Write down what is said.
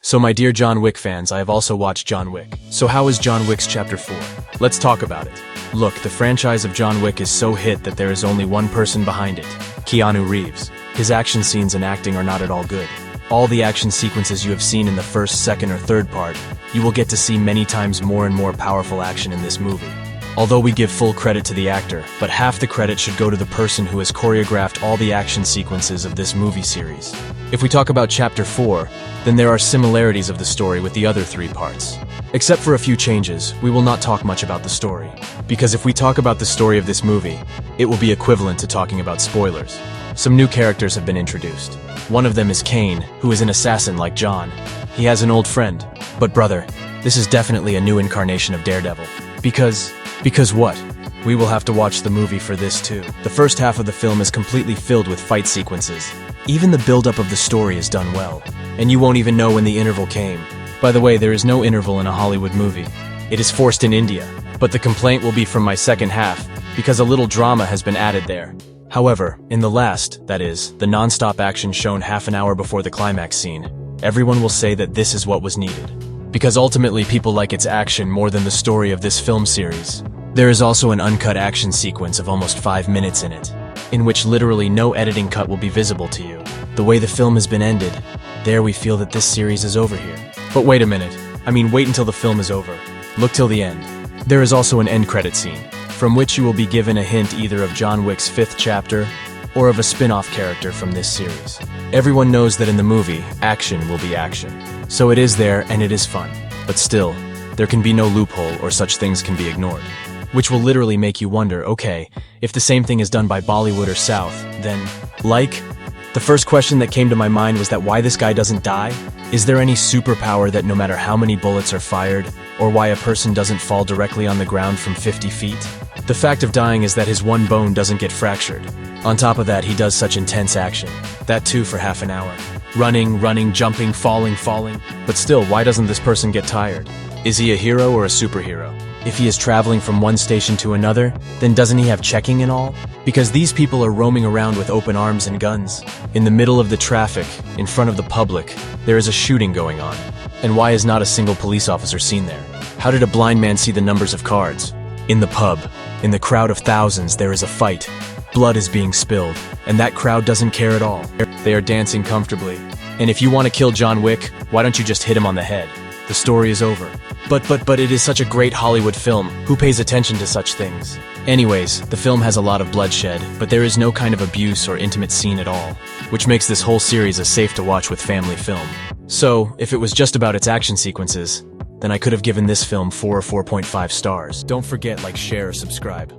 So my dear John Wick fans, I have also watched John Wick. So how is John Wick's Chapter 4? Let's talk about it. Look, the franchise of John Wick is so hit that there is only one person behind it, Keanu Reeves. His action scenes and acting are not at all good. All the action sequences you have seen in the first, second, or third part, you will get to see many times more and more powerful action in this movie. Although we give full credit to the actor, but half the credit should go to the person who has choreographed all the action sequences of this movie series. If we talk about Chapter 4, then there are similarities of the story with the other three parts. Except for a few changes, we will not talk much about the story. Because if we talk about the story of this movie, it will be equivalent to talking about spoilers. Some new characters have been introduced. One of them is Kane, who is an assassin like John. He has an old friend. But brother, this is definitely a new incarnation of Daredevil. Because what? We will have to watch the movie for this too. The first half of the film is completely filled with fight sequences. Even the build-up of the story is done well. And you won't even know when the interval came. By the way, there is no interval in a Hollywood movie. It is forced in India. But the complaint will be from my second half, because a little drama has been added there. However, in the last, that is, the non-stop action shown half an hour before the climax scene, everyone will say that this is what was needed. Because ultimately people like its action more than the story of this film series. There is also an uncut action sequence of almost 5 minutes in it, in which literally no editing cut will be visible to you. The way the film has been ended, there we feel that this series is over here. But wait a minute, wait until the film is over. Look till the end. There is also an end credit scene, from which you will be given a hint either of John Wick's 5th chapter, or of a spin-off character from this series. Everyone knows that in the movie, action will be action. So it is there and it is fun. But still, there can be no loophole or such things can be ignored. Which will literally make you wonder, okay, if the same thing is done by Bollywood or South, then, the first question that came to my mind was that why this guy doesn't die? Is there any superpower that no matter how many bullets are fired, or why a person doesn't fall directly on the ground from 50 feet? The fact of dying is that his one bone doesn't get fractured. On top of that, he does such intense action. That too for half an hour. Running, jumping, falling. But still, why doesn't this person get tired? Is he a hero or a superhero? If he is traveling from one station to another, then doesn't he have checking and all? Because these people are roaming around with open arms and guns. In the middle of the traffic, in front of the public, there is a shooting going on. And why is not a single police officer seen there? How did a blind man see the numbers of cards? In the pub, in the crowd of thousands, there is a fight. Blood is being spilled, and that crowd doesn't care at all. They are dancing comfortably. And if you want to kill John Wick, why don't you just hit him on the head? The story is over. But it is such a great Hollywood film. Who pays attention to such things? Anyways, the film has a lot of bloodshed, but there is no kind of abuse or intimate scene at all, which makes this whole series a safe to watch with family film. So, if it was just about its action sequences, then I could have given this film 4 or 4.5 stars. Don't forget, like, share, or subscribe.